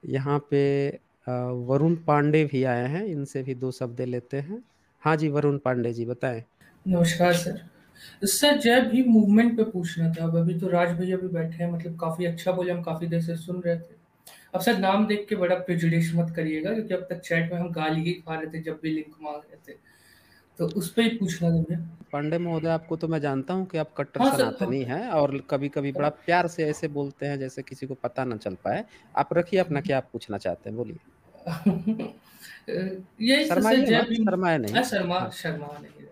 यहाँ पे वरुण पांडे भी आए हैं, इनसे भी दो शब्द लेते हैं। हाँ जी, वरुण पांडे जी बताएं। नमस्कार सर। सर जय भीम मूवमेंट पे पूछना था। अब अभी तो राज भैया भी बैठे हैं, मतलब काफी अच्छा बोले, हम काफी देर से सुन रहे थे। अब सर नाम देख के बड़ा प्रेजुडिस मत करिएगा, क्योंकि अब तक चैट में हम गाली ही खा रहे थे जब भी लिंक मांग रहे थे। तो उस पर ही पूछना था मुझे। पांडे महोदय, आपको तो मैं जानता हूँ कि आप कट्टर हाँ सर, हाँ। सनातनी हैं और कभी कभी बड़ा प्यार से ऐसे बोलते हैं जैसे किसी को पता ना चल पाए। आप रखिए अपना, क्या आप पूछना चाहते हैं बोलिए। यही सर शर्माइए जय मत, भीम। शर्माए नहीं। शर्मा हाँ शर्मा नहीं रहे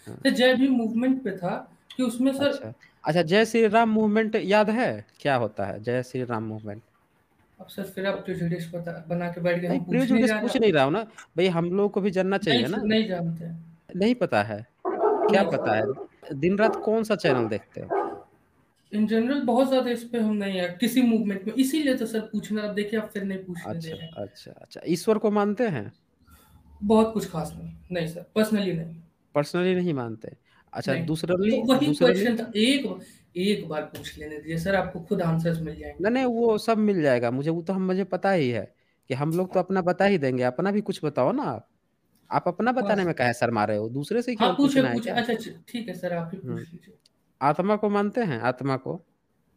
हाँ। सर। जय भीम मूवमेंट पे था कि उसमें सर। अच्छा अच्छा, जय श्री राम मूवमेंट याद है? क्या होता है जय श्री राम मूवमेंट? अब सर फिर आप प्रेजुडिस बना के बैठ गए, नहीं, हम पूछने प्रिजुडिस जा रहे पूछ हैं। नहीं रहा हूँ ना। भाई हम लोग को भी जानना नहीं चाहिए सर, ना। नहीं जानते हैं। नहीं पता है? क्या नहीं पता है? सर। दिन रात कौन सा चैनल देखते हो? इन जनरल बहुत ज्यादा इस पे हम नहीं है किसी मूवमेंट में, इसीलिए तो सर पूछना। अब देखिए आप फिर नहीं पूछने दे अच्छा रहे हैं। अच्छा अच्छा, ईश्वर को मानते हैं? बहुत कुछ खास नहीं, नहीं सर, पर्सनली नहीं। पर्सनली नहीं मानते? अच्छा, नहीं। दूसरली? वही दूसरली? क्वेश्चन था, एक एक बार पूछ लेने दीजिए सर, आपको खुद आंसर्स मिल जाएंगे। नहीं नहीं, वो सब मिल जाएगा मुझे, वो तो हम मुझे पता ही है कि हम लोग तो अपना बता ही देंगे। अपना भी कुछ बताओ ना आप अपना हाँ बताने में सर। काहे शर्मा रहे हो? दूसरे से हाँ केवल पूछे पूछना है पूछे, क्या? अच्छा अच्छा, ठीक है सर, आप ही हम्म। पूछ लीजिए। आत्मा को मानते हैं? आत्मा को?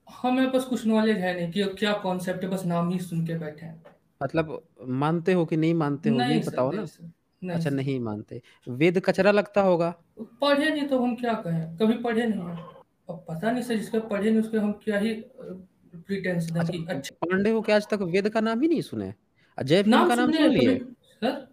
हाँ, मेरे पास कुछ नॉलेज है नहीं कि क्या कॉन्सेप्ट है, बस नाम ही सुन के बैठे हैं। मतलब मानते हो कि नहीं मानते हो, ये नहीं सर, बताओ नहीं ना। सर। नहीं अच्छा, सर। नहीं मानते। वेद कचरा लगता होगा। पढ़े नहीं तो हम क्या कहें, कभी पढ़े नहीं हैं। अब पता नहीं सर, जिसका पढ़े नहीं उसके हम क्या ही प्रिटेंस दें अच्छा, कि अच्छा। पांडे हो के आज तक वेद का नाम ही नहीं सुने? जय भीम नाम का नाम सुने सुन हैं कभी लिए? सर।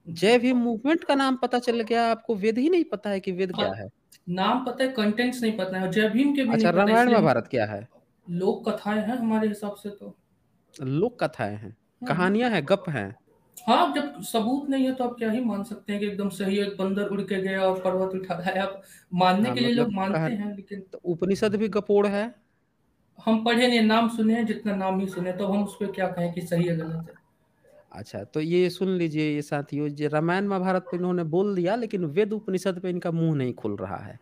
जय भीम मूवमेंट का नाम पता चल गया आपको, वेद ही नहीं पता है कि वेद क्या है? नाम पता है, कंटेंट्स नहीं पता है, और जय भीम के भी अच्छा, नहीं पता, रामायण इसलिए हम। महाभारत क्या है? लोक कथाएं हैं हमारे हिसाब से तो। लोक कथाएं हैं? हम्म। कहानियां हैं, गप हैं? हाँ, जब सबूत नहीं है तो आप क्या ही मान सकते हैं कि एकदम सही है, एक बंदर उड़ के गया और पर्वत उठा लाया। आप मानने हाँ के लिए लोग मतलब मानते कहानी। हैं, लेकिन तो उपनिषद भी गपोड़ है? हम पढ़े नहीं, नाम सुने हैं, जितना नाम ही सुने, तो हम उस पर क्या कहें कि सही है गलत है। अच्छा, तो ये सुन लीजिए ये साथियों, ये रामायण महाभारत पे इन्होंने बोल दिया, लेकिन वेद उपनिषद पे इनका मुंह नहीं खुल रहा है।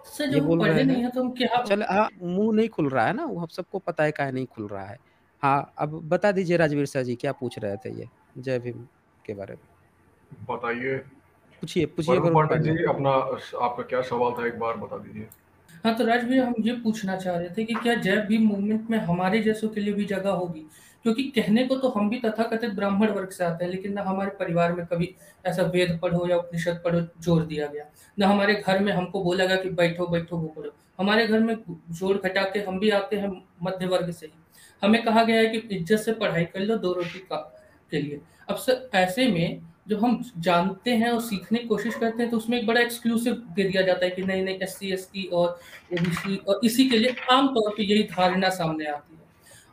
सर ये जब हम बोल रहे पढ़े नहीं हैं। है तो हम क्या। चल हाँ, मुंह नहीं खुल रहा है ना, वो हम सबको पता है काहे नहीं खुल रहा है। हाँ, अब बता दीजिए राजवीर सर जी, क्या पूछ रहे थे ये जय भीम के बारे में? बताइए। पूछिए पूछिए वरुण वरुण पांडे पांडे। जी, अपना आपका क्या सवाल था, एक बार बता दीजिए। हाँ तो राज भैया, हम ये पूछना चाह रहे थे कि क्या जय भीम मूवमेंट में हमारे जैसों के लिए भी जगह होगी। क्योंकि कहने को तो हम भी तथाकथित ब्राह्मण वर्ग से आते हैं, लेकिन ना हमारे परिवार में कभी ऐसा वेद पढ़ो या उपनिषद पढ़ो जोर दिया गया। ना हमारे घर में हमको बोला गया कि बैठो बैठो वो पढ़ो। हमारे घर में जोर घटा के, हम भी आते हैं मध्य वर्ग से ही। हमें कहा गया है कि इज्जत से पढ़ाई कर लो, दो रोटी का के लिए। अब सर ऐसे में जब हम जानते हैं और सीखने की कोशिश करते हैं, तो उसमें एक बड़ा एक्सक्लूसिव दे दिया जाता है कि नहीं नहीं, एससी एसटी और ओबीसी और इसी के लिए आमतौर पे यही धारणा सामने आती है।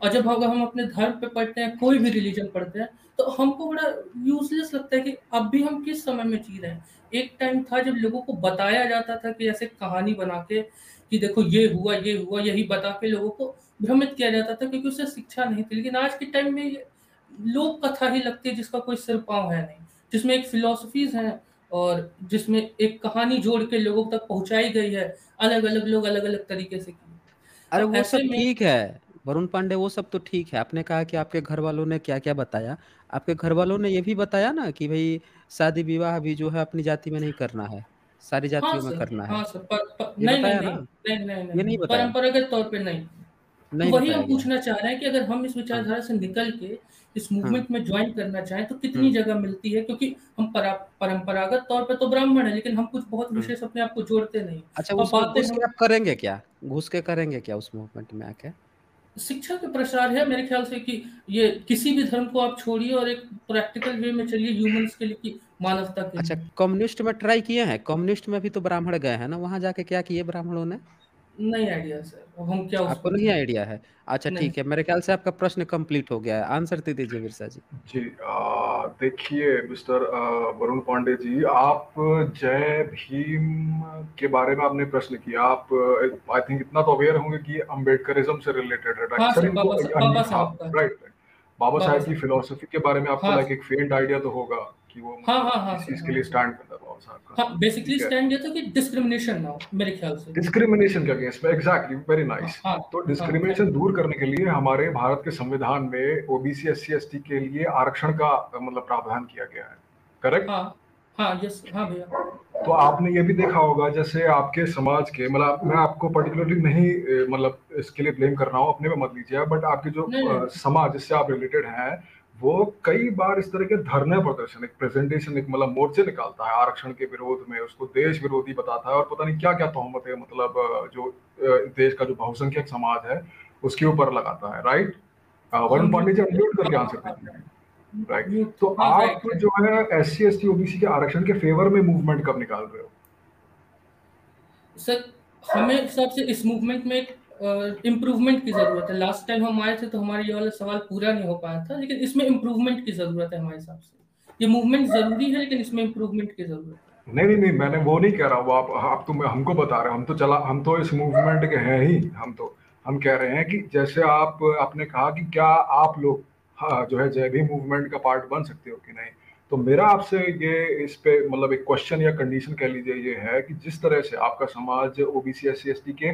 और जब अगर हम अपने धर्म पे पढ़ते हैं, कोई भी रिलीजन पढ़ते हैं, तो हमको बड़ा यूजलेस लगता है कि अब भी हम किस समय में जी रहे हैं। एक टाइम था जब लोगों को बताया जाता था कि ऐसे कहानी बना के कि देखो ये हुआ, यही बता के लोगों को भ्रमित किया जाता था, क्योंकि उससे शिक्षा नहीं थी। लेकिन आज के टाइम में ये लोक कथा ही लगती है, जिसका कोई सिर पाँव है नहीं, जिसमें एक फिलोसफीज हैं, और जिसमें एक कहानी जोड़ के लोगों तक पहुंचाई गई है, अलग अलग लोग अलग अलग तरीके से की। अरे अब वो ऐसे सब में ठीक है वरुण पांडे, वो सब तो ठीक है। आपने कहा कि आपके घर वालों ने क्या क्या बताया। आपके घर वालों ने ये भी बताया ना कि भाई शादी विवाह भी जो है अपनी जाति में नहीं करना है, सारी हाँ जातियों में सर, करना है। हाँ सर, ये नहीं नहीं बताया नहीं ना? नहीं नहीं ये नहीं, नहीं बताया? परंपरागत तौर पे नहीं। तो नहीं वही बताया हम गया है। पूछना चाह रहे हैं कि अगर हम इस हाँ विचारधारा से निकल के इस हाँ। मूवमेंट में ज्वाइन करना चाहें, तो कितनी हम्म जगह मिलती है, क्योंकि हम परंपरागत तौर पे तो ब्राह्मण है, लेकिन हम कुछ बहुत हम्म। विशेष अपने आप को जोड़ते नहीं। अच्छा, और उसमें बातें घुस के हम। आप करेंगे क्या? घुस के करेंगे क्या उस मूवमेंट में आके? शिक्षा के प्रसार है मेरे ख्याल से कि ये किसी भी धर्म को आप छोड़िए और एक प्रैक्टिकल वे में चलिए, ह्यूमंस के लिए कि मानवता के अच्छा, लिए। कम्युनिस्ट में ट्राई किए हैं? कम्युनिस्ट में भी तो ब्राह्मण गए हैं ना, वहां जाके क्या किए ब्राह्मणों ने? नहीं आइडिया सर, अब हम क्या उस आपको पर नहीं कहें। आइडिया है? अच्छा नहीं। ठीक है, मेरे ख्याल से आपका प्रश्न कंप्लीट हो गया है। आंसर दे दीजिए बिरसा जी। जी, देखिए मिस्टर वरुण पांडे जी, आप जय भीम के बारे में आपने प्रश्न किया। आप आई थिंक इतना तो अवेयर होंगे कि ये अम्बेडकरिज्म से रिलेटेड है। हाँ अक्सर सर, इनको बाबा हाँ, साहब का है। Right right. बाबा बाबा साहेब की साहब का। फिलोसफी के बारे में आपको हाँ लाइक एक फेंट आइडिया तो होगा। कि वो हाँ मतलब हाँ हाँ इस सर, चीज के हाँ लिए सर। स्टैंड करता है बाबा साहब का। हाँ, बेसिकली ठीक है, स्टैंड ये था कि डिस्क्रिमिनेशन ना हो, मेरे ख्याल से। डिस्क्रिमिनेशन के अगेंस्ट में, एग्जैक्टली, वेरी हाँ नाइस। हाँ तो हाँ, थैंक डिस्क्रिमिनेशन यू। दूर करने के लिए हमारे भारत के संविधान में ओबीसी एससी एसटी के लिए आरक्षण का मतलब प्रावधान किया गया है, करेक्ट? हाँ हाँ, यस, हाँ भैया। तो आपने ये भी देखा होगा, जैसे आपके समाज के, मतलब मैं आपको पर्टिकुलरली नहीं मतलब इसके लिए ब्लेम कर रहा हूँ, अपने में मत लीजिए, बट आपके जो नहीं नहीं। समाज जिससे आप रिलेटेड हैं, वो कई बार इस तरह के धरने प्रदर्शन, एक प्रेजेंटेशन, एक मतलब मोर्चे निकालता है आरक्षण के विरोध में, उसको देश विरोधी बताता है और पता नहीं क्या क्या तोहमत है, मतलब जो देश का जो बहुसंख्यक समाज है उसके ऊपर लगाता है, राइट? हाँ, वरुण पांडे जी, अनम्यूट हाँ करके हाँ आंसर हाँ, दीजिए। राइट। म्यूट, तो हाँ, आप राइट राइट। जो है एससी एसटी ओबीसी के आरक्षण के फेवर में मूवमेंट कब निकाल रहे हो? सर, हमें हिसाब से इस मूवमेंट में एक इम्प्रूवमेंट की ज़रूरत है। लास्ट टाइम हम आए थे तो हमारा ये वाला सवाल पूरा नहीं हो पाया था, लेकिन इसमें इम्प्रूवमेंट की ज़रूरत है हमारे हिसाब से। ये मूवमेंट ज़रूरी है, लेकिन इसमें इम्प्रूवमेंट की ज़रूरत है। नहीं नहीं नहीं, मैंने वो नहीं कह रहा हूँ, आप तो हमको बता रहे हो, हम तो इस मूवमेंट के हैं ही, हम कह रहे हैं कि जैसे आपने कहा कि क्या आप लोग, हाँ, जो है जय भीम मूवमेंट का पार्ट बन सकते हो कि नहीं। तो मेरा आपसे ये इस पे मतलब एक क्वेश्चन या कंडीशन कह लीजिए ये है कि जिस तरह से आपका समाज ओबीसी एससी एसटी के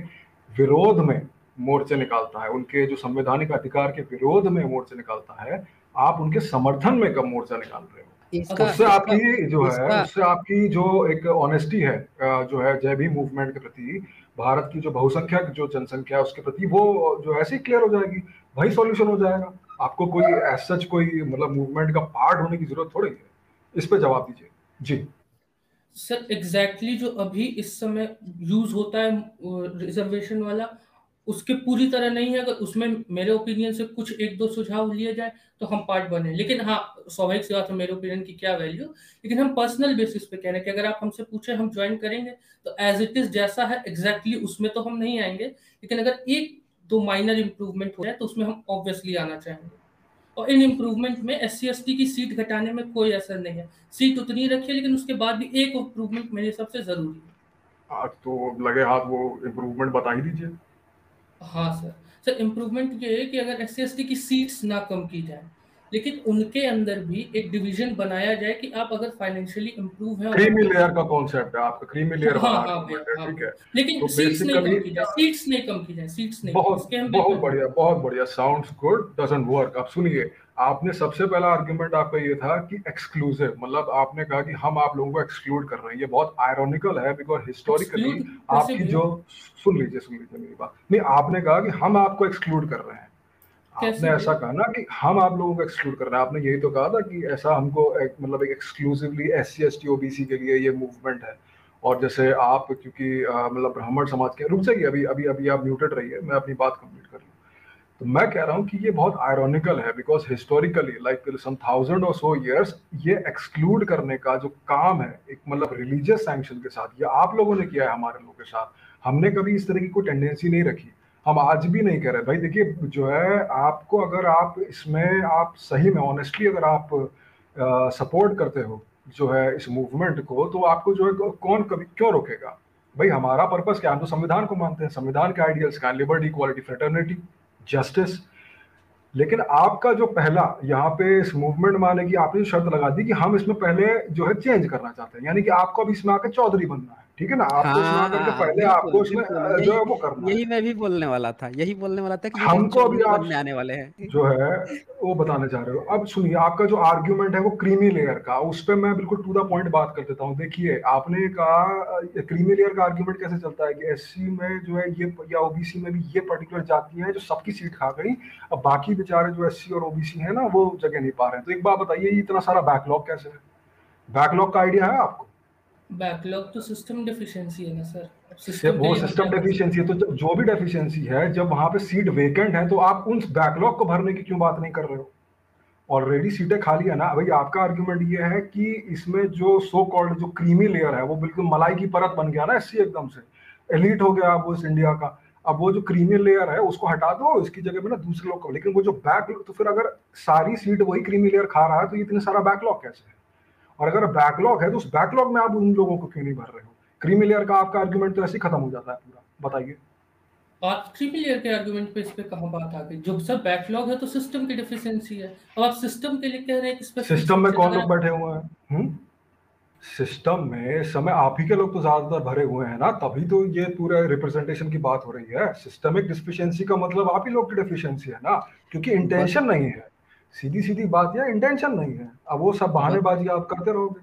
विरोध में मोर्चे निकालता है, उनके जो संवैधानिक अधिकार के विरोध में मोर्चे निकालता है, आप उनके समर्थन में कब मोर्चा निकाल रहे हो? इसका उससे इसका आपकी जो है, इसका उससे आपकी जो एक ऑनेस्टी है, जो है जय भीम मूवमेंट के प्रति, भारत की जो बहुसंख्यक जो जनसंख्या है उसके प्रति, वो जो ऐसे ही क्लियर हो जाएगी, वही सॉल्यूशन हो जाएगा। आपको कोई एज सच कोई मतलब मूवमेंट का पार्ट होने की जरूरत थोड़ी है। इस पे जवाब दीजिए जी। सर, एग्जैक्टली जो अभी इस समय यूज होता है रिजर्वेशन वाला, उसके पूरी तरह नहीं है। अगर उसमें मेरे ओपिनियन से कुछ एक दो सुझाव लिए जाए तो हम पार्ट बने, लेकिन हाँ, स्वाभाविक सी बात है, मेरे ओपिनियन की क्या वैल्यू। लेकिन हम पर्सनल बेसिस पे कह रहे हैं कि अगर आप हमसे पूछे हम ज्वाइन करेंगे, तो एज इट इज जैसा है एग्जैक्टली उसमें तो हम नहीं आएंगे, लेकिन अगर एक दो माइनर इंप्रूवमेंट हो जाए तो उसमें हम ऑब्वियसली आना चाहेंगे। और इन इम्प्रूवमेंट में एससी एसटी की सीट घटाने में कोई असर नहीं है। सीट उतनी रखी है, लेकिन उसके बाद भी एक इम्प्रूवमेंट मेरे हिसाब से जरूरी है। आज तो लगे हाथ वो इम्प्रूवमेंट बता ही दीजिए। हाँ सर। सर, इम्प्रूवमेंट ये है कि अगर एस सी की सीट्स ना कम की जाए, लेकिन उनके अंदर भी एक डिवीजन बनाया जाए कि आप अगर फाइनेंशियली इम्प्रूव हैं और क्रीमी आपके लेयर का कॉन्सेप्ट है आपका, क्रीमी लेयर हाँ वाला हाँ भैया, आर्गूमेंट है, हाँ ठीक भैया, है। लेकिन तो सीट्स नहीं बेसिकली कम की जाए, सीट्स नहीं कम की जाए, सीट्स नहीं, बहुत इसके हम बहुत बिल्कुल नहीं। बढ़िया, बहुत बढ़िया, साउंड्स गुड, डजंट वर्क। अब सुनिए, आपने सबसे पहला आर्गुमेंट आपका ये था कि एक्सक्लूसिव, मतलब आपने कहा कि हम आप लोगों को एक्सक्लूड कर रहे हैं। ये बहुत आयरॉनिकल है, बिकॉज हिस्टोरिकली एक्सक्लूड कैसे आपकी भैया? जो, सुन लीजिए मेरी बात, नहीं, आपने कहा कि हम आपको एक्सक्लूड कर रहे हैं। आपने कैसे ऐसा भैया? कहा ना कि हम आप लोगों को एक्सक्लूड कर रहे हैं, आपने यही तो कहा था कि ऐसा हमको मतलब एक exclusively S C S T OBC के लिए ये मूवमेंट है। और जैसे आप क्योंकि मतलब ब्राह्मण समाज के, रुक जाइए, अभी अभी अभी आप म्यूटेड रहिए, मैं अपनी बात कंप्लीट कर लूँ। तो मैं कह रहा हूँ कि ये बहुत आयरॉनिकल है, because historically like some thousand और सो ईयर्स ये एक्सक्लूड करने का जो काम है, एक मतलब रिलीजियस सैंक्शन के साथ, ये आप लोगों ने किया है हमारे लोगों के साथ। हमने कभी इस तरह की कोई टेंडेंसी नहीं रखी, हम आज भी नहीं कह रहे। भाई देखिए, जो है आपको, अगर आप इसमें आप सही में ऑनेस्टली अगर आप सपोर्ट करते हो जो है इस मूवमेंट को, तो आपको जो है कौन कभी क्यों रोकेगा? भाई हमारा पर्पस क्या है? हम तो संविधान को मानते हैं, संविधान के आइडियल्स का, लिबर्टी, इक्वालिटी, फ्रेटर्निटी, जस्टिस। लेकिन आपका जो पहला यहाँ पे इस मूवमेंट में आने की आपने जो शर्त लगा दी कि हम इसमें पहले जो है चेंज करना चाहते हैं, यानी कि आपको अभी इसमें आकर चौधरी बनना है, ठीक है ना? आपको इसमें आकर के हाँ, पहले बिल्कुल, आपको इसमें बिल्कुल, जो यही है वो करना है। यही मैं भी बोलने वाला था, यही बोलने वाला था कि ये लोग हमको अभी चौधरी आप बनने आने वाले हैं। जो है वो बताने चाह रहे हो। अब सुनिए, आपका जो आर्ग्यूमेंट है वो क्रीमी लेयर का, उस पर मैं बिल्कुल टू द पॉइंट बात कर देता हूँ। देखिए, आपने कहा क्रीमी लेयर का आर्ग्यूमेंट कैसे चलता है कि एससी में जो है ये, या ओबीसी में भी ये पर्टिकुलर जातियां हैं जो सबकी सीट खा गई, अब बाकी बेचारे जो एससी और ओबीसी है ना वो जगह नहीं पा रहे हैं। तो एक बात बताइए, ये इतना सारा बैकलॉग कैसे है? बैकलॉग का आइडिया है आपको? बैकलॉग तो सिस्टम डेफिशिएंसी है ना सर, अब सिस्टम के वो लिए हम सिस्टम क्या कर सकते डेफिशिएंसी है, तो जो भी डेफिशिएंसी है, जब वहां पे सीट वेकेंट है तो आप उन बैकलॉग को भरने की क्यों बात नहीं कर रहे हो? ऑलरेडी सीटें खाली है ना भाई। आपका आर्ग्यूमेंट ये है कि इसमें जो सो कॉल्ड जो क्रीमी लेयर है वो बिल्कुल मलाई की परत बन गया ना, एससी एकदम से एलिट हो गया वो इस इंडिया का। अब वो जो क्रीमी लेयर है उसको हटा दो, इसकी जगह में ना दूसरे लोग को। लेकिन वो जो बैक, तो फिर अगर सारी सीट वही क्रीमी लेयर खा रहा है तो ये इतने सारा बैकलॉग कैसे है? और अगर बैकलॉग है तो उस बैकलॉग में आप उन लोगों को क्यों नहीं भर रहे हो? क्रीमी लेयर का आपका आर्ग्यूमेंट तो ऐसे ही खत्म हो जाता है पूरा। बताइए। आप क्रीमी लेयर के आर्गुमेंट पे इस पे कहाँ बात आ गई? जो सर बैकलॉग है तो सिस्टम की डेफिशिएंसी है। अब आप सिस्टम के लिए कह रहे हैं कि स्पेसिफिक सिस्टम में सेक्शन कौन अगर लोग आप बैठे हुए हैं? सिस्टम में इस समय आप ही के लोग तो ज्यादातर भरे हुए हैं ना, तभी तो ये पूरा रिप्रेजेंटेशन की बात हो रही है। सिस्टमिक डिफिशियंसी का मतलब आप ही लोग की डिफिशियंसी है ना, क्योंकि ब, इंटेंशन नहीं है। सीधी सीधी बात यह इंटेंशन नहीं है, अब वो सब ब, बहानेबाजी आप करते रहोगे।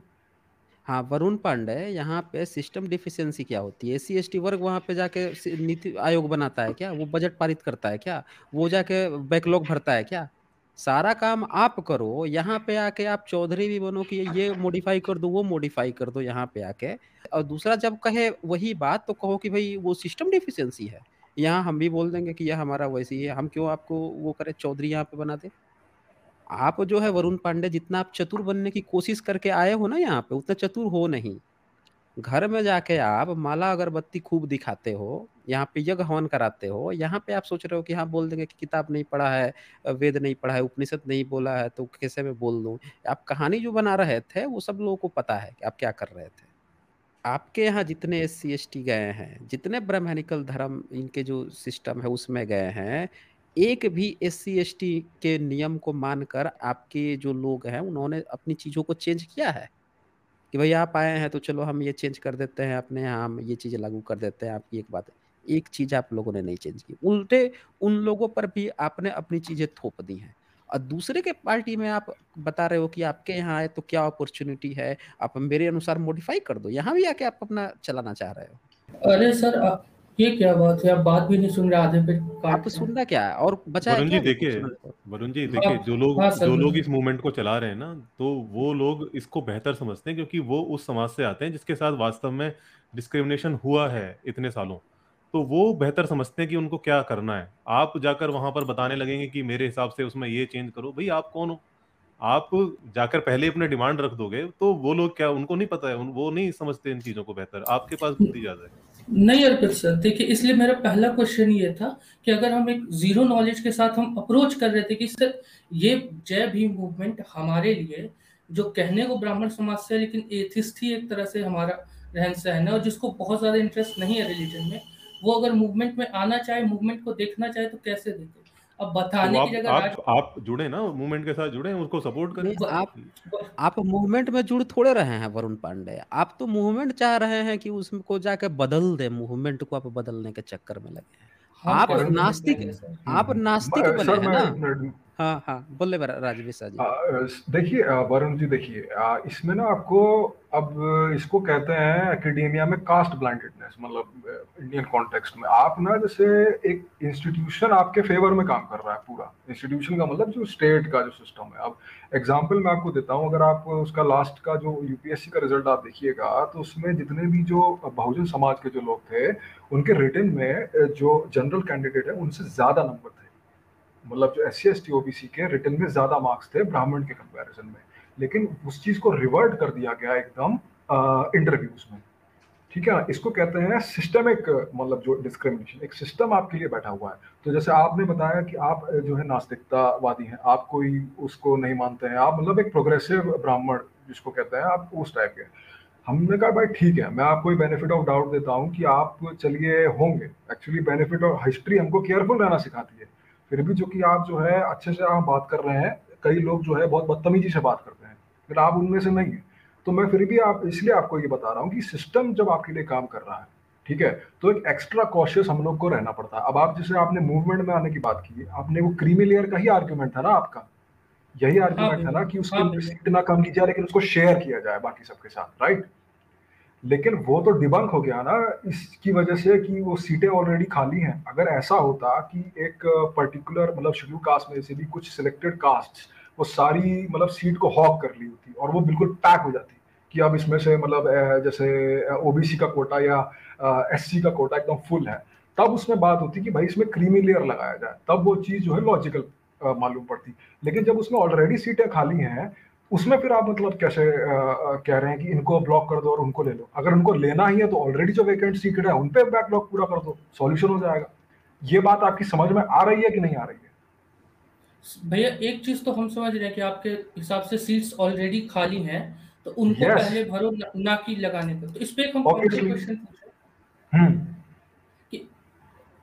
हाँ वरुण पांडे, यहाँ पे सिस्टम डिफिशियंसी क्या होती है? एससी एसटी वर्ग वहाँ पे जाके नीति आयोग बनाता है क्या? वो बजट पारित करता है क्या? वो जाके बैकलॉग भरता है क्या? सारा काम आप करो। यहाँ पे आके आप चौधरी भी बनो कि ये मॉडिफाई कर दो, वो मॉडिफाई कर दो यहाँ पे आके। और दूसरा, जब कहे वही बात तो कहो कि भाई वो सिस्टम डिफिशियंसी है। यहाँ हम भी बोल देंगे कि यह हमारा वैसे ही है, हम क्यों आपको वो करें, चौधरी यहाँ पे बना दे। आप जो है वरुण पांडे, जितना आप चतुर बनने की कोशिश करके आए हो ना यहाँ पे, उतना चतुर हो नहीं। घर में जाके आप माला अगरबत्ती खूब दिखाते हो, यहाँ पे यज्ञ हवन कराते हो, यहाँ पे आप सोच रहे हो कि हाँ बोल देंगे कि किताब नहीं पढ़ा है, वेद नहीं पढ़ा है, उपनिषद नहीं बोला है, तो कैसे मैं बोल दूं। आप कहानी जो बना रहे थे वो सब लोगों को पता है कि आप क्या कर रहे थे। आपके यहाँ जितने एससी एसटी गए हैं, जितने ब्राह्मणिकल धर्म इनके जो सिस्टम है उसमें गए हैं, एक भी एससी एसटी के नियम को मानकर आपके जो लोग हैं उन्होंने अपनी चीजों को चेंज किया है? कि भाई आप आए हैं तो चलो हम ये चेंज कर देते हैं अपने यहाँ, हम ये चीजें लागू कर देते हैं। आपकी एक बात है, एक चीज आप लोगों ने नहीं चेंज की, उल्टे उन लोगों पर भी आपने अपनी चीजें थोप दी हैं। और दूसरे के पार्टी में आप बता रहे हो कि आपके यहाँ आए तो क्या अपॉर्चुनिटी है, आप मेरे अनुसार मॉडिफाई कर दो। यहाँ भी आके आप अपना चलाना चाह रहे हो। अरे सर आप ये क्या बात है? आप बात भी नहीं सुन रहे, आधे पे आप काट रहे हैं। सुनना क्या है, और बचा है वरुण क्या जी अभी कुछ देखिए, सुनने को? वरुण जी हाँ देखिए, हाँ सर जो लोग बोलिए। इस मूवमेंट को चला रहे हैं ना, तो वो लोग इसको बेहतर समझते हैं, क्योंकि वो उस समाज से आते हैं जिसके साथ वास्तव में डिस्क्रिमिनेशन हुआ है इतने सालों। तो वो बेहतर समझते हैं कि उनको क्या करना है। आप जाकर वहां पर बताने लगेंगे कि मेरे हिसाब से उसमें ये चेंज करो, भाई आप कौन हो? आप जाकर पहले अपने डिमांड रख दोगे तो वो लोग क्या, उनको नहीं पता है, वो नहीं समझते इन चीजों को बेहतर, आपके पास बुद्धि ज्यादा है। नहीं अर्पित सर, देखिए इसलिए मेरा पहला क्वेश्चन ये था कि अगर हम एक जीरो नॉलेज के साथ हम अप्रोच कर रहे थे कि सर ये जय भीम मूवमेंट हमारे लिए, जो कहने को ब्राह्मण समाज से है लेकिन एथिस्ट ही एक तरह से हमारा रहन सहन है, और जिसको बहुत ज्यादा इंटरेस्ट नहीं है रिलीजन में, वो अगर मूवमेंट में आना चाहे, मूवमेंट को देखना चाहे तो कैसे देखे? अब तो बताने की जगह राज आप जुड़े ना, मूवमेंट के साथ जुड़े, उसको सपोर्ट नहीं, करें। आप मूवमेंट में जुड़ थोड़े रहे हैं वरुण पांडे। आप तो मूवमेंट चाह रहे हैं कि उसको जाके बदल दे, मूवमेंट को आप बदलने के चक्कर में लगे हैं। हम आप कैसे बदल नास्तिक, पाएंगे सर? आप नास्तिक बने सर हैं मैं ना। एक मिनट। हाँ हाँ, बोले राजवीर जी। देखिए वरुण जी, देखिए इसमें ना आपको, अब इसको कहते हैं एकेडेमिया में कास्ट ब्लाइंडेडनेस, मतलब इंडियन कॉन्टेक्स्ट में आप ना, जैसे एक इंस्टीट्यूशन आपके फेवर में काम कर रहा है, पूरा इंस्टीट्यूशन का मतलब जो स्टेट का जो सिस्टम है। अब एग्जांपल मैं आपको देता हूँ, अगर आप उसका लास्ट का जो यूपीएससी का रिजल्ट आप देखिएगा, तो उसमें जितने भी जो बहुजन समाज के जो लोग थे, उनके रिटन में जो जनरल कैंडिडेट है उनसे ज्यादा नंबर थे। मतलब जो S C S T OBC के रिटर्न में ज्यादा मार्क्स थे ब्राह्मण के कंपैरिजन में। लेकिन उस चीज को रिवर्ट कर दिया गया एकदम इंटरव्यूज में। ठीक है, इसको कहते हैं सिस्टमिक, मतलब जो डिस्क्रिमिनेशन, एक सिस्टम आपके लिए बैठा हुआ है। तो जैसे आपने बताया कि आप जो है नास्तिकतावादी हैं, आप कोई उसको नहीं मानते हैं, आप मतलब एक प्रोग्रेसिव ब्राह्मण जिसको कहते हैं, आप उस टाइप के। हमने कहा भाई ठीक है, मैं आपको बेनिफिट ऑफ डाउट देता हूँ कि आप चलिए होंगे। एक्चुअली बेनिफिट ऑफ हिस्ट्री हमको केयरफुल रहना सिखाती है। फिर भी जो कि आप जो है अच्छे से आप बात कर रहे हैं, कई लोग जो है बहुत बदतमीजी से बात करते हैं, फिर आप उनमें से नहीं है। तो मैं फिर भी आप, इसलिए आपको ये बता रहा हूँ कि सिस्टम जब आपके लिए काम कर रहा है, ठीक है, तो एक एक्स्ट्रा कॉशियस हम लोग को रहना पड़ता है। अब आप जैसे आपने मूवमेंट में आने की बात की, आपने वो क्रीमी लेयर का ही आर्ग्यूमेंट था ना आपका, यही हाँ आर्ग्यूमेंट था ना भैया, कि उसके हाँ अंदर भैया। सीट ना कम की जाए लेकिन उसको शेयर किया जाए बाकी सबके साथ, राइट? लेकिन वो तो डिबंक हो गया ना इसकी वजह से कि वो सीटें ऑलरेडी खाली हैं। अगर ऐसा होता कि एक पर्टिकुलर मतलब शेड्यूल कास्ट में से भी कुछ सिलेक्टेड कास्ट वो सारी मतलब सीट को हॉक कर ली होती और वो बिल्कुल पैक हो जाती कि अब इसमें से मतलब जैसे ओबीसी का कोटा या एससी का कोटा एकदम फुल है, तब उसमें बात होती कि भाई इसमें क्रीमी लेयर लगाया जाए, तब वो चीज जो है लॉजिकल मालूम पड़ती। लेकिन जब उसमें ऑलरेडी सीटें खाली हैं, उसमें फिर आप मतलब कैसे कह रहे हैं कि इनको ब्लॉक कर दो और उनको ले लो? अगर उनको लेना ही है तो ऑलरेडी जो वैकेंट सीट है उन पे बैकलॉग पूरा कर दो, सॉल्यूशन हो जाएगा। ये बात आपकी समझ में आ रही है कि नहीं आ रही है? भैया एक चीज तो हम समझ रहे हैं कि आपके हिसाब से सीट्स ऑलरेडी खाली हैं, तो उनको यस, पहले भरो, ना कि लगाने पर। तो इस पे एक हम काउंटर ऑब्वियसली। क्वेश्चन पूछे हम्म। कि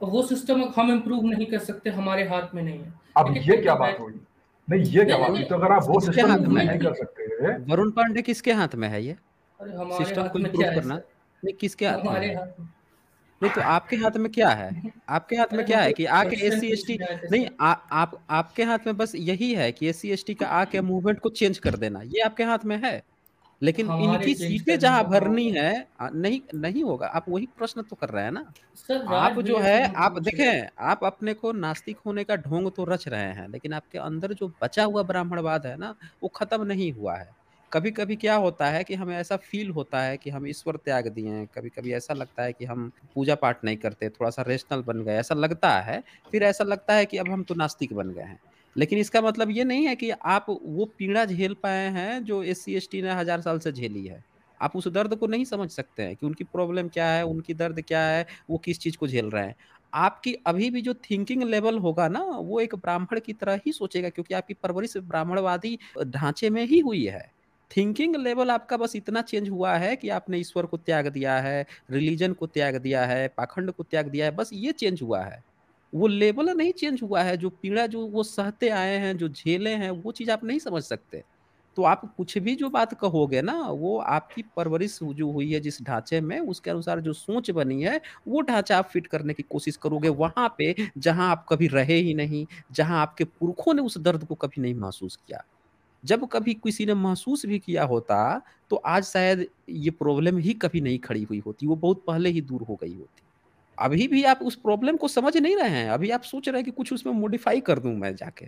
वो सिस्टम हम इम्प्रूव नहीं कर सकते, हमारे हाथ में नहीं है। अब लेकिन ये क्या अगर बात बैठ हुई? नहीं, ये क्या नहीं, बात नहीं, हुई? नहीं, तो अगर आप वो किसके सिस्टम हाथ में इम्प्रूव है? नहीं कर मूवमेंट सकते, वरुण पांडे किसके हाथ में है ये अरे हमारे सिस्टम हाथ को में इम्प्रूव क्या है करना? सर? नहीं, किसके हाथ में हमारे है? हाथ में नहीं, तो आपके हाथ में क्या है? आपके हाथ में अरे क्या हम है तो कि आके क्वेश्चन एससी एसटी, पूछने आए थे नहीं सर। आप आपके हाथ में बस यही है कि एससी एसटी का आके मूवमेंट को चेंज कर देना, ये आपके हाथ में है। लेकिन हमारे इनकी चेंज सीटें करने जहां का कहाँ भरनी होगा? है, नहीं नहीं होगा। आप वही प्रश्न तो कर रहे हैं ना। सर राज आप जो भैया से है, हम आप पूछ रहे हैं। देखें, आप अपने को नास्तिक होने का ढोंग तो रच रहे हैं, लेकिन आपके अंदर जो बचा हुआ ब्राह्मणवाद है ना, वो खत्म नहीं हुआ है। कभी कभी क्या होता है कि हमें ऐसा फील होता है कि हम ईश्वर त्याग दिए हैं, कभी कभी ऐसा लगता है कि हम पूजा पाठ नहीं करते, थोड़ा सा रेशनल बन गए, ऐसा लगता है। फिर ऐसा लगता है कि अब हम तो नास्तिक बन गए हैं। लेकिन इसका मतलब ये नहीं है कि आप वो पीड़ा झेल पाए हैं जो एस सी एस टी ने 1000 साल से झेली है। आप उस दर्द को नहीं समझ सकते हैं कि उनकी प्रॉब्लम क्या है, उनकी दर्द क्या है, वो किस चीज को झेल रहे हैं। आपकी अभी भी जो थिंकिंग लेवल होगा ना, वो एक ब्राह्मण की तरह ही सोचेगा, क्योंकि आपकी परवरिश ब्राह्मणवादी ढांचे में ही हुई है। थिंकिंग लेवल आपका बस इतना चेंज हुआ है कि आपने ईश्वर को त्याग दिया है, रिलीजन को त्याग दिया है, पाखंड को त्याग दिया है, बस ये चेंज हुआ है। वो लेवल नहीं चेंज हुआ है। जो पीड़ा जो वो सहते आए हैं, जो झेले हैं, वो चीज आप नहीं समझ सकते। तो आप कुछ भी जो बात कहोगे ना, वो आपकी परवरिश जो हुई है जिस ढांचे में, उसके अनुसार जो सोच बनी है, वो ढांचा आप फिट करने की कोशिश करोगे वहां पे जहां आप कभी रहे ही नहीं, जहां आपके पुरखों ने उस दर्द को कभी नहीं महसूस किया। जब कभी किसी ने महसूस भी किया होता, तो आज शायद ये प्रॉब्लम ही कभी नहीं खड़ी हुई होती, वो बहुत पहले ही दूर हो गई होती। अभी भी आप उस प्रॉब्लम को समझ नहीं रहे हैं, अभी आप सोच रहे हैं कि कुछ उसमें मॉडिफाई कर दूं मैं जाके।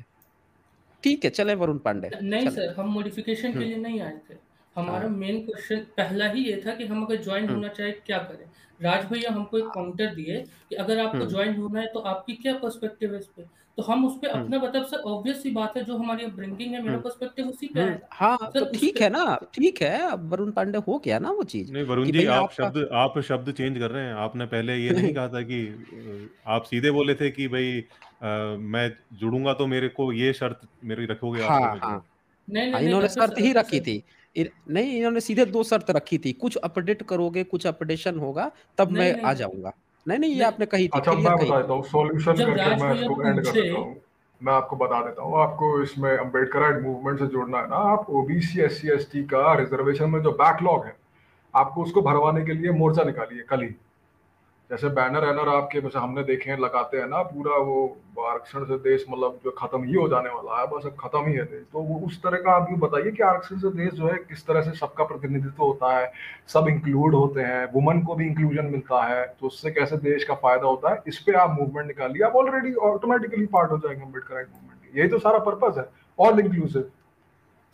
ठीक है, चले वरुण पांडे, नहीं चले। सर, हम मॉडिफिकेशन के हम्म। लिए नहीं आए थे। हमारा हाँ। मेन क्वेश्चन पहला ही ये था कि हम अगर ज्वाइन हम्म। होना चाहे क्या करें? राज भैया हमको एक काउंटर दिए कि अगर आपको हम्म। ज्वाइन होना है तो आपकी क्या पर्सपेक्टिव है इस पे? तो हम उस पे हम्म। अपना मतलब सर ऑब्वियस सी बात है, जो हमारी अपब्रिंगिंग है, मेरा हम्म। पर्सपेक्टिव उसी पे आएगा। हाँ, तो सर उस ठीक पे है ना, ठीक है। अब वरुण पांडे हो गया ना वो चीज नहीं वरुण कि जी, भैया आपका। आप शब्द चेंज कर रहे हैं। आपने पहले ये नहीं कहा था कि आप सीधे बोले थे कि भाई मैं जुड़ूंगा तो मेरे को ये शर्त मेरी रखोगे आप, तो हाँ मैं हाँ जुड़ूंगा। नहीं, हाँ, नहीं, नहीं, इन्होंने रखो शर्त सर, ही रखो रखी सर। थी। नहीं, इन्होंने सीधे दो शर्त रखी थी, कुछ अपडेट करोगे, कुछ अपडेशन होगा, तब नहीं, मैं नहीं, आ नहीं, जाऊंगा। नहीं नहीं, ये नहीं। आपने कही थी, अच्छा, क्लियर मैं कही बता थी। देता हूँ सॉल्यूशन जब करके, राज मैं भैया इसको एंड कर पूछे देता हूँ। मैं आपको बता देता हूँ, आपको इसमें अम्बेडकराइट मूवमेंट से जुड़ना है ना, आप OBC S C S T का रिजर्वेशन में जो बैकलॉग है, आपको उसको भरवाने के लिए मोर्चा निकालिए कल ही। जैसे बैनर वैनर आपके जैसे हमने देखे हैं लगाते हैं ना, पूरा वो आरक्षण से देश मतलब जो खत्म ही हो जाने वाला है, बस अब खत्म ही है देश, तो वो उस तरह का आप ये बताइए कि आरक्षण से देश जो है किस तरह से सबका प्रतिनिधित्व होता है, सब इंक्लूड होते हैं, वुमन को भी इंक्लूजन मिलता है, तो उससे कैसे देश का फायदा होता है, इस पे आप मूवमेंट निकालिए, आप ऑलरेडी ऑटोमेटिकली पार्ट हो जाएंगे अम्बेडकर मूवमेंट की। यही तो सारा पर्पज है, ऑल इंक्लूसिव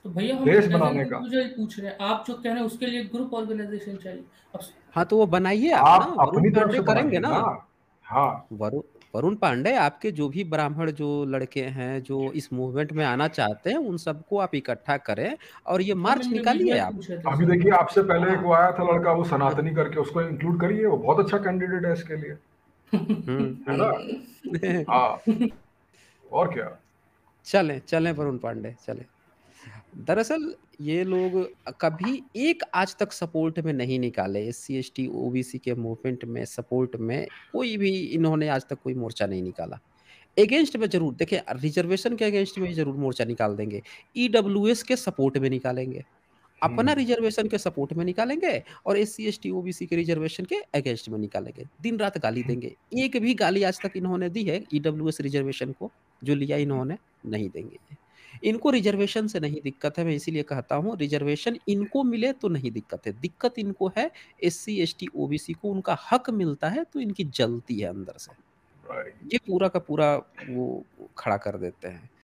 तो भैया हम देश एज एन बनाने का। इंडिविजुअल पूछ रहे हैं, आप जो कह रहे हैं उसके लिए ग्रुप ऑर्गेनाइजेशन चाहिए। अब हाँ, तो वो बनाइए आप ना, आप वरुण अपनी तरफ पांडे से करेंगे बनाइए ना। ना। हाँ, वरुण वरुण पांडे, आपके जो भी ब्राह्मण जो लड़के हैं जो इस मूवमेंट में आना चाहते हैं, उन सबको आप इकट्ठा करें और ये हम मार्च निकालिए इंडिविजुअल आप। पूछ रहे थे अभी सर। देखिए आपसे पहले एक हाँ। वो आया था लड़का, वो सनातनी करके, उसको इंक्लूड करिए, वो बहुत अच्छा कैंडिडेट है इसके लिए, है ना। हाँ, और क्या। चलें चलें वरुण पांडे, चलें। दरअसल ये लोग कभी एक आज तक सपोर्ट में नहीं निकाले, S C S T OBC के मूवमेंट में सपोर्ट में कोई भी इन्होंने आज तक कोई मोर्चा नहीं निकाला। अगेंस्ट में जरूर देखिए, रिजर्वेशन के अगेंस्ट में जरूर मोर्चा निकाल देंगे, ईडब्ल्यूएस के सपोर्ट में निकालेंगे, अपना हम्म। रिजर्वेशन के सपोर्ट में निकालेंगे, और S C S T OBC के रिजर्वेशन के अगेंस्ट में निकालेंगे, दिन रात गाली देंगे। एक भी गाली आज तक इन्होंने दी है ईडब्ल्यूएस रिजर्वेशन को जो लिया इन्होंने? नहीं देंगे। इनको रिजर्वेशन से नहीं दिक्कत है, मैं इसीलिए कहता हूँ रिजर्वेशन इनको मिले तो नहीं दिक्कत है, दिक्कत इनको है S C S T OBC को उनका हक मिलता है तो इनकी जलती है अंदर से। राइट। ये पूरा का पूरा वो खड़ा कर देते हैं।